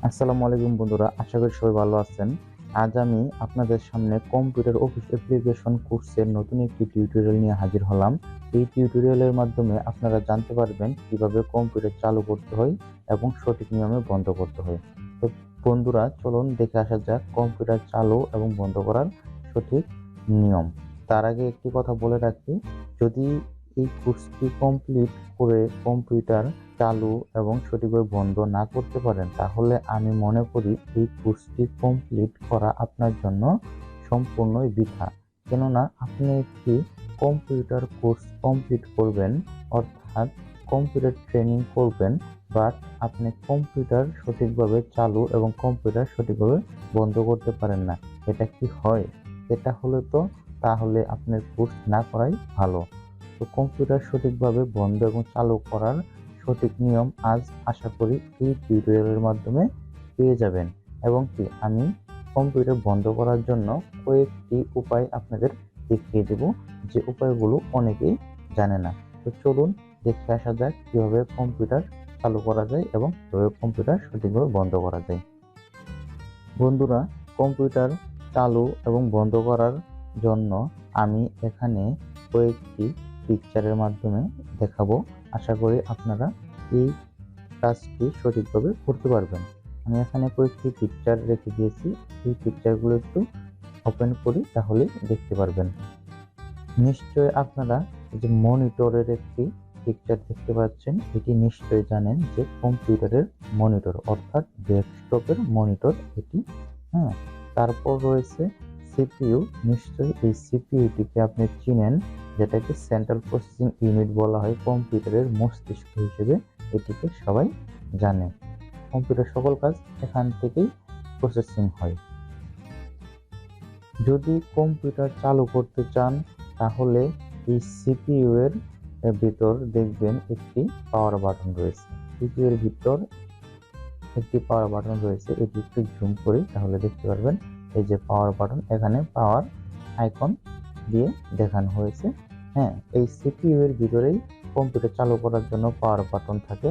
আসসালামু আলাইকুম বন্ধুরা, আশা করি সবাই ভালো আছেন। আজ আমি আপনাদের সামনে কম্পিউটার অফিস অ্যাপ্লিকেশন কোর্সের নতুন একটি টিউটোরিয়াল নিয়ে হাজির হলাম। এই টিউটোরিয়ালের মাধ্যমে আপনারা জানতে পারবেন কিভাবে কম্পিউটার চালু করতে হয় এবং সঠিক নিয়মে বন্ধ করতে হয়। তো বন্ধুরা, চলুন দেখে আসা যাক কম্পিউটার চালু এবং বন্ধ করার সঠিক নিয়ম। তার আগে একটি কথা বলে রাখি, যদি এই কোর্সটি কমপ্লিট করে কম্পিউটার চালু এবং সঠিকভাবে বন্ধ না করতে পারেন, তাহলে আমি মনে করি এই কোর্সটি কমপ্লিট করা আপনার জন্য সম্পূর্ণই বৃথা। কেননা আপনি একটি কম্পিউটার কোর্স কমপ্লিট করবেন, অর্থাৎ কম্পিউটার ট্রেনিং করবেন, বাট আপনি কম্পিউটার সঠিকভাবে চালু এবং কম্পিউটার সঠিকভাবে বন্ধ করতে পারেন না। এটা কি হয়? এটা হলে তো তাহলে আপনার কোর্স না করাই ভালো। তো কম্পিউটার সঠিকভাবে বন্ধ এবং চালু করার সঠিক নিয়ম আজ আশা করি এই টিউটোরিয়ালের মাধ্যমে পেয়ে যাবেন। এবং কি আমি কম্পিউটার বন্ধ করার জন্য কয়েকটি উপায় আপনাদের দেখিয়ে দেব, যে উপায়গুলো অনেকেই জানে না। তো চলুন দেখে আসা যাক কিভাবে কম্পিউটার চালু করা যায় এবং কিভাবে কম্পিউটার সঠিকভাবে বন্ধ করা যায়। বন্ধুরা, কম্পিউটার চালু এবং বন্ধ করার জন্য আমি এখানে কয়েকটি পিকচারের মাধ্যমে দেখাবো। আশা করি আপনারা এই কাজটি সঠিকভাবে করতে পারবেন। আমি এখানে কয়েকটি পিকচার রেখে দিয়েছি, এই পিকচারগুলো একটু ওপেন করি, তাহলে দেখতে পারবেন। নিশ্চয় আপনারা এই যে মনিটরের একটি পিকচার দেখতে পাচ্ছেন, এটি নিশ্চয়ই জানেন যে কম্পিউটারের মনিটর, অর্থাৎ ডেস্কটপের মনিটর এটি। হ্যাঁ, তারপর রয়েছে সিপিইউ। নিশ্চয়ই এই সিপিইউটিকে আপনি চিনেন, যেটাকে সেন্ট্রাল প্রসেসিং ইউনিট বলা হয়। কম্পিউটারের মস্তিষ্ক হিসেবে এটিকে সবাই জানে। কম্পিউটার সকল কাজ এখান থেকেই প্রসেসিং হয়। যদি কম্পিউটার চালু করতে চান, তাহলে এই সিপিইউ এর ভিতর দেখবেন একটি পাওয়ার বাটন রয়েছে। সিপিইউ এর ভিতর একটি পাওয়ার বাটন রয়েছে, এটি একটু জুম করি তাহলে দেখতে পারবেন। এই যে পাওয়ার বাটন, এখানে পাওয়ার আইকন দিয়ে দেখানো হয়েছে। হ্যাঁ, এই সিপিইউ এর ভিতরেই কম্পিউটার চালু করার জন্য পাওয়ার বাটন থাকে।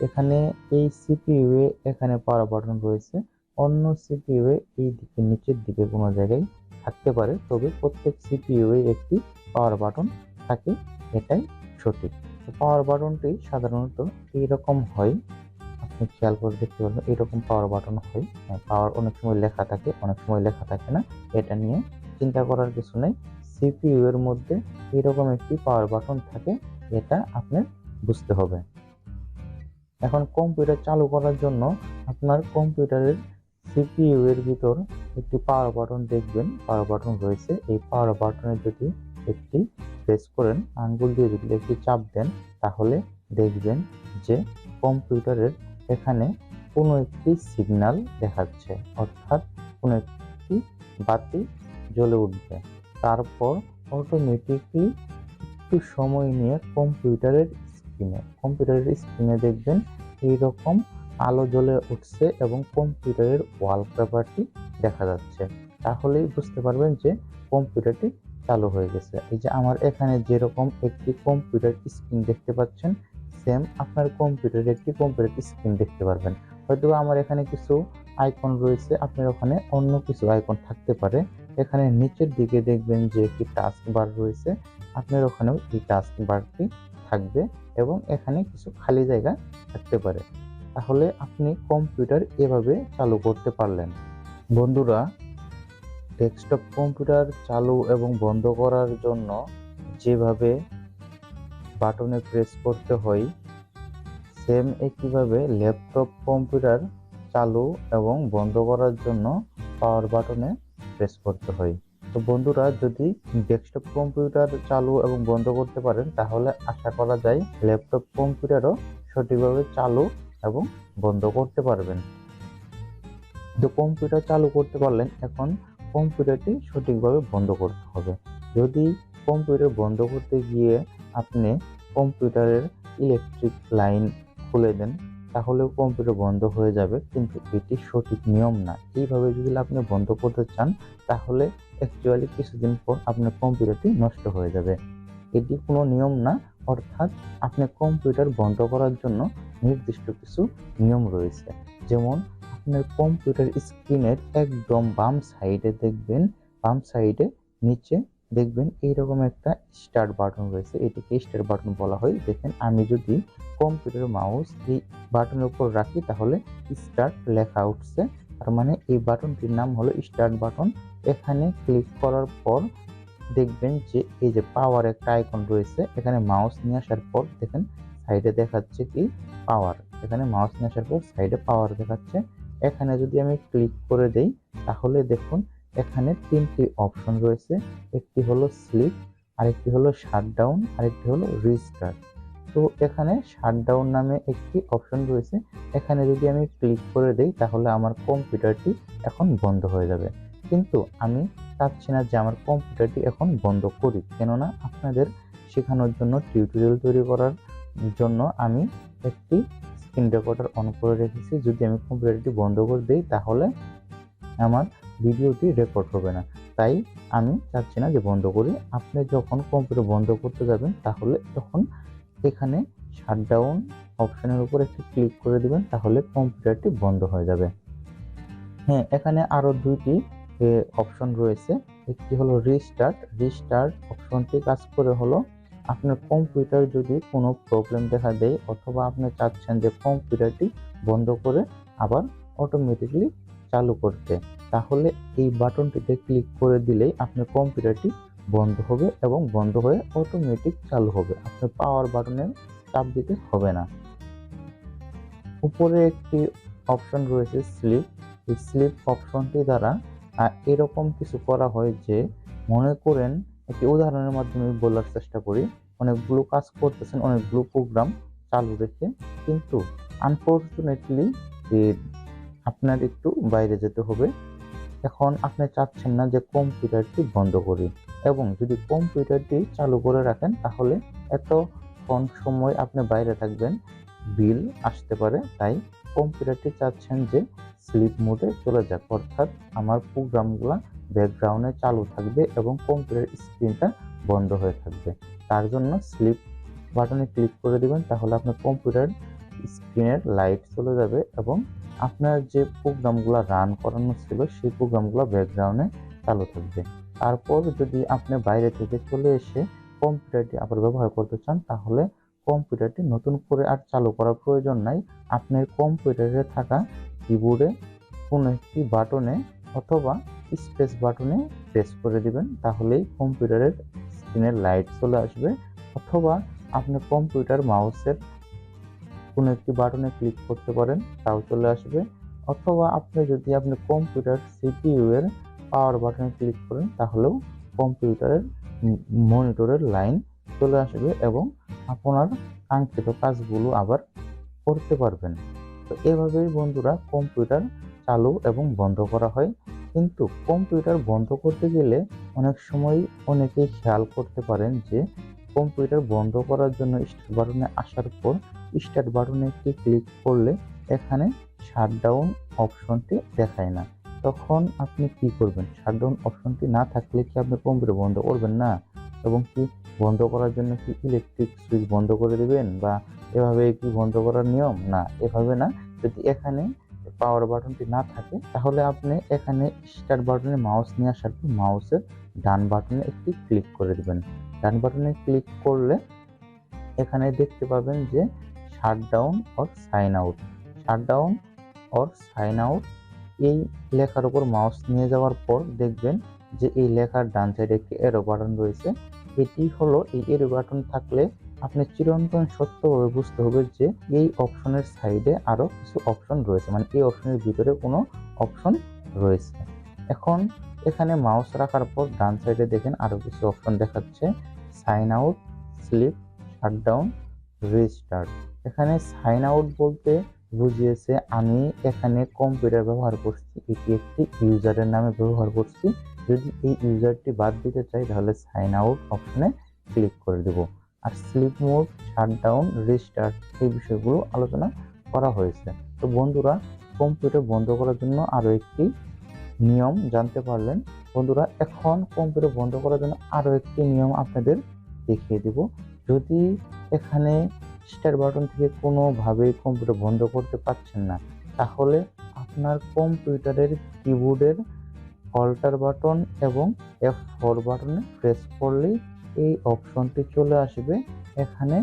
এখানে এই সিপিইউ এ এখানে পাওয়ার বাটন রয়েছে, অন্য সিপিইউ এ এই দিকে নিচের দিকে কোনো জায়গায় থাকতে পারে, তবে প্রত্যেক সিপিইউ এ একটি পাওয়ার বাটন থাকে, এটাই সঠিক। পাওয়ার বাটনটি সাধারণত এইরকম হয়, আপনি খেয়াল করে দেখতে পারবেন এরকম পাওয়ার বাটন হয়। পাওয়ার অনেক সময় লেখা থাকে, অনেক সময় লেখা থাকে না, এটা নিয়ে চিন্তা করার কিছু নেই। সিপিইউ এর মধ্যে এরকম একটি পাওয়ার বাটন থাকে, এটা আপনার বুঝতে হবে। এখন কম্পিউটার চালু করার জন্য আপনার কম্পিউটারের সিপিইউ এর ভিতর একটি পাওয়ার বাটন দেখবেন, পাওয়ার বাটন রয়েছে। এই পাওয়ার বাটনে যদি একটি প্রেস করেন, আঙ্গুল দিয়ে যদি একটি চাপ দেন, তাহলে দেখবেন যে কম্পিউটারের এখানে কোনো একটি সিগন্যাল দেখাচ্ছে, অর্থাৎ কোনো একটি বাতি জ্বলে উঠবে। তারপর অটোমেটিকলি একটু সময় নিয়ে কম্পিউটারের স্ক্রিনে দেখবেন এইরকম আলো জ্বলে উঠছে এবং কম্পিউটারের ওয়ালপেপারটি দেখা যাচ্ছে। তাহলেই বুঝতে পারবেন যে কম্পিউটারটি চালু হয়ে গেছে। এই যে আমার এখানে যেরকম একটি কম্পিউটার স্ক্রিন দেখতে পাচ্ছেন, সেম আপনার কম্পিউটারে একটি কম্পিউটার স্ক্রিন দেখতে পারবেন। হয়তো আমার এখানে কিছু আইকন রয়েছে, আপনার ওখানে অন্য কিছু আইকন থাকতে পারে। এখানে নিচের দিকে দেখবেন যে একটি টাস্ক বার রয়েছে, আপনার ওখানেও এই টাস্ক বারটি থাকবে এবং এখানে কিছু খালি জায়গা থাকতে পারে। তাহলে আপনি কম্পিউটার এভাবে চালু করতে পারলেন। বন্ধুরা, ডেস্কটপ কম্পিউটার চালু এবং বন্ধ করার জন্য যেভাবে বাটনে প্রেস করতে হয়, সেম একইভাবে ল্যাপটপ কম্পিউটার চালু এবং বন্ধ করার জন্য পাওয়ার বাটনে প্রেস করতে হয়। তো বন্ধুরা, যদি ডেস্কটপ কম্পিউটার চালু এবং বন্ধ করতে পারেন, তাহলে আশা করা যায় ল্যাপটপ কম্পিউটারও সঠিকভাবে চালু এবং বন্ধ করতে পারবেন। তো কম্পিউটার চালু করতে পারলেন, এখন কম্পিউটারটি সঠিকভাবে বন্ধ করতে হবে। যদি কম্পিউটার বন্ধ করতে গিয়ে আপনি কম্পিউটারের ইলেকট্রিক লাইন খুলে দেন, তাহলেও কম্পিউটার বন্ধ হয়ে যাবে, কিন্তু এটি সঠিক নিয়ম না। এইভাবে যদি আপনি বন্ধ করতে চান, তাহলে অ্যাকচুয়ালি কিছুদিন পর আপনার কম্পিউটারটি নষ্ট হয়ে যাবে। এটি কোনো নিয়ম না, অর্থাৎ আপনি কম্পিউটার বন্ধ করার জন্য নির্দিষ্ট কিছু নিয়ম রয়েছে। যেমন আপনার কম্পিউটার স্ক্রিনের একদম বাম সাইডে দেখবেন, বাম সাইডে নিচে দেখবেন এইরকম একটা স্টার্ট বাটন রয়েছে। এটিকে স্টার্ট বাটন বলা হয়। দেখেন আমি যদি কম্পিউটার মাউস এই বাটনের উপর রাখি তাহলে স্টার্ট লেখা উঠছে, তার মানে এই বাটনটির নাম হলো স্টার্ট বাটন। এখানে ক্লিক করার পর দেখবেন যে এই যে পাওয়ার একটা আইকন রয়েছে, এখানে মাউস নিয়ে আসার পর দেখেন সাইডে দেখাচ্ছে কি পাওয়ার, এখানে মাউস নিয়ে আসার পর সাইডে পাওয়ার দেখাচ্ছে। এখানে যদি আমি ক্লিক করে দেই তাহলে দেখুন এখানে তিনটি অপশন রয়েছে, একটি হলো স্লিপ, আরেকটি হলো শাটডাউন, আরেকটি হলো রিস্টার্ট। তো এখানে শাটডাউন নামে একটি অপশন রয়েছে, এখানে যদি আমি ক্লিক করে দেই তাহলে আমার কম্পিউটারটি এখন বন্ধ হয়ে যাবে। কিন্তু আমি চাচ্ছি না যে আমার কম্পিউটারটি এখন বন্ধ করি, কেননা আপনাদের শেখানোর জন্য টিউটোরিয়াল তৈরি করার জন্য আমি একটি স্ক্রিন রেকর্ডার অন করে রেখেছি। যদি আমি কম্পিউটারটি বন্ধ করে দিই তাহলে আমার ভিডিওটি রেকর্ড হবে না, তাই আমি চাচ্ছি না যে বন্ধ করি। আপনি যখন কম্পিউটার বন্ধ করতে যাবেন তাহলে তখন এখানে শাটডাউন অপশনের উপর একটি ক্লিক করে দিবেন, তাহলে কম্পিউটারটি বন্ধ হয়ে যাবে। হ্যাঁ, এখানে আরো দুইটি অপশন রয়েছে, একটি হলো রিস্টার্ট। রিস্টার্ট অপশনটি কাজ করে হলো আপনার কম্পিউটার যদি কোনো প্রবলেম দেখা দেয় অথবা আপনি চাচ্ছেন যে কম্পিউটারটি বন্ধ করে আবার অটোমেটিকলি চালু করতে, তাহলে এই বাটনটিতে ক্লিক করে দিলেই আপনার কম্পিউটারটি বন্ধ হবে এবং বন্ধ হয়ে অটোমেটিক চালু হবে, আপনার পাওয়ার বাটনে চাপ দিতে হবে না। উপরে একটি অপশন রয়েছে স্লিপ। এই স্লিপ অপশনটি দ্বারা এরকম কিছু করা হয় যে, মনে করেন একটি উদাহরণের মাধ্যমে বলার চেষ্টা করি, অনেকগুলো কাজ করতেছেন, অনেকগুলো প্রোগ্রাম চালু রেখে, কিন্তু আনফরচুনেটলি আপনার একটু বাইরে যেতে হবে। এখন আপনি চাচ্ছেন না যে কম্পিউটারটি বন্ধ করি, এবং যদি কম্পিউটারটি চালু করে রাখেন তাহলে এতক্ষণ সময় আপনি বাইরে থাকবেন, বিল আসতে পারে, তাই কম্পিউটারটি চাচ্ছেন যে স্লিপ মোডে চলে যাক, অর্থাৎ আমার প্রোগ্রামগুলো ব্যাকগ্রাউন্ডে চালু থাকবে এবং কম্পিউটার স্ক্রিনটা বন্ধ হয়ে থাকবে। তার জন্য স্লিপ বাটনে ক্লিক করে দিবেন, তাহলে আপনার কম্পিউটার স্ক্রিনের লাইট চলে যাবে এবং আপনার যে প্রোগ্রামগুলো রান করানো ছিল সেই প্রোগ্রামগুলো ব্যাকগ্রাউন্ডে চালু থাকবে। তারপর যদি আপনি বাইরে থেকে চলে এসে কম্পিউটারটি আবার ব্যবহার করতে চান তাহলে কম্পিউটারটি নতুন করে আর চালু করার প্রয়োজন নাই। আপনার কম্পিউটারে থাকা কিবোর্ডে কোনো একটি বাটনে অথবা স্পেস বাটনে প্রেস করে দিবেন, তাহলেই কম্পিউটারের স্ক্রিনের লাইট চলে আসবে। অথবা আপনি কম্পিউটার মাউসের কোনো একটি বাটনে ক্লিক করতে পারেন, তাও চলে আসবে। অথবা আপনি যদি আপনি কম্পিউটার সিপিইউ এর পাওয়ার বাটনে ক্লিক করেন তাহলেও কম্পিউটারের মনিটরের লাইন চলে আসবে এবং আপনার কাঙ্ক্ষিত কাজগুলো আবার করতে পারবেন। তো এভাবেই বন্ধুরা কম্পিউটার চালু এবং বন্ধ করা হয়। কিন্তু কম্পিউটার বন্ধ করতে গেলে অনেক সময় অনেকেই খেয়াল করতে পারেন যে কম্পিউটার বন্ধ করার জন্য স্টার্ট বাটনে আসার পর স্টার্ট বাটনে একটি ক্লিক করলে এখানে শাটডাউন অপশনটি দেখায় না। তখন আপনি কি করবেন? শাটডাউন অপশনটি না থাকলে কি আপনি কম্পিউটার বন্ধ করবেন না? এবং কি বন্ধ করার জন্য কি ইলেকট্রিক সুইচ বন্ধ করে দিবেন, বা এভাবে কি বন্ধ করার নিয়ম? না, এভাবে না। যদি এখানে পাওয়ার বাটনটি না থাকে তাহলে আপনি এখানে স্টার্ট বাটনে মাউস নিয়ে আসার পর মাউসের ডান বাটনে একটি ক্লিক করে দিবেন। ডান বাটনে ক্লিক করলে এখানে দেখতে পাবেন যে shutdown or sign out, shutdown or sign out, এই লেখার উপর মাউস নিয়ে যাওয়ার পর দেখবেন যে এই লেখার ডান সাইডে একটি এরো বাটন রয়েছে। এটি হলো, এই এরো বাটন থাকলে আপনি চিরন্তন সত্যভাবে বুঝতে হবে যে এই অপশনের সাইডে আরো কিছু অপশন রয়েছে, মানে এই অপশনের ভিতরে কোনো অপশন রয়েছে। এখন এখানে মাউস রাখার পর ডান সাইডে দেখেন আরো কিছু অপশন দেখাচ্ছে, sign out, sleep, shutdown, restart. এখানে সাইন আউট বলতে বুঝিয়েছে আমি এখানে কম্পিউটার ব্যবহার করছি, এটি একটি ইউজারের নামে ব্যবহার করছি, যদি এই ইউজারটি বাদ দিতে চাই তাহলে সাইন আউট অপশনে ক্লিক করে দেব। আর স্লিপ মোড, শাটডাউন, রিস্টার্ট এই বিষয়গুলো আলোচনা করা হয়েছে। তো বন্ধুরা, কম্পিউটার বন্ধ করার জন্য আরো একটি নিয়ম জানতে পারলেন। বন্ধুরা, এখন কম্পিউটার বন্ধ করার জন্য আরো একটি নিয়ম আপনাদের দেখিয়ে দেব। যদি এখানে স্টার্ট বাটন থেকে কোনোভাবেই কম্পিউটার বন্ধ করতে পারছেন না তাহলে আপনি আপনার কম্পিউটারের কিবোর্ডের অল্টার বাটন এবং F4 বাটনে প্রেস করলেই এই অপশনটি চলে আসবে। এখানে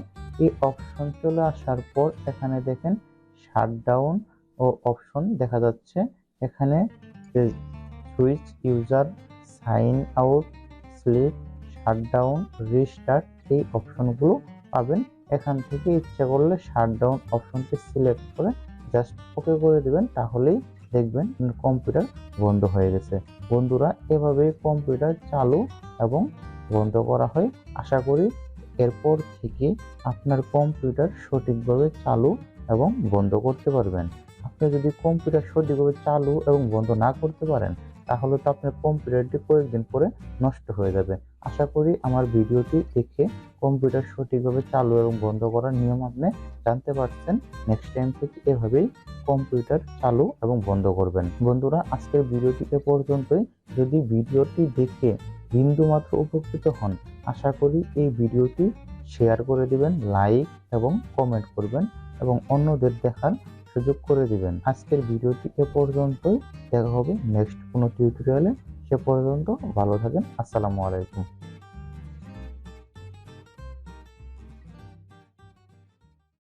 এই অপশন চলে আসার পর এখানে দেখেন শাটডাউন ও অপশন দেখা যাচ্ছে। এখানে switch user, sign out, sleep, shutdown, restart এই অপশনগুলো পাবেন। এখান থেকে ইচ্ছা করলে শাটডাউন অপশনটি সিলেক্ট করে জাস্ট ওকে করে দিবেন, তাহলেই দেখবেন কম্পিউটার বন্ধ হয়ে গেছে। বন্ধুরা, এভাবেই কম্পিউটার চালু এবং বন্ধ করা হয়। আশা করি এরপর থেকে আপনার কম্পিউটার সঠিকভাবে চালু এবং বন্ধ করতে পারবেন। আপনি যদি কম্পিউটার সঠিকভাবে চালু এবং বন্ধ না করতে পারেন, তাহলে তো আপনার কম্পিউটারটি কয়েকদিন পরে নষ্ট হয়ে যাবে। আশা করি আমার ভিডিওটি দেখে কম্পিউটার সঠিকভাবে চালু এবং বন্ধ করার নিয়ম আপনি জানতে পারছেন। নেক্সট টাইম থেকে এভাবেই কম্পিউটার চালু এবং বন্ধ করবেন। বন্ধুরা, আজকের ভিডিওটি এ পর্যন্তই। যদি ভিডিওটি দেখে বিন্দুমাত্র উপকৃত হন, আশা করি এই ভিডিওটি শেয়ার করে দিবেন, লাইক এবং কমেন্ট করবেন এবং অন্যদের দেখার সুযোগ করে দিবেন। আজকের ভিডিওটি এ পর্যন্তই। দেখা হবে নেক্সট কোনো টিউটোরিয়ালে। সে পর্যন্ত ভালো থাকেন। আসসালামু আলাইকুম।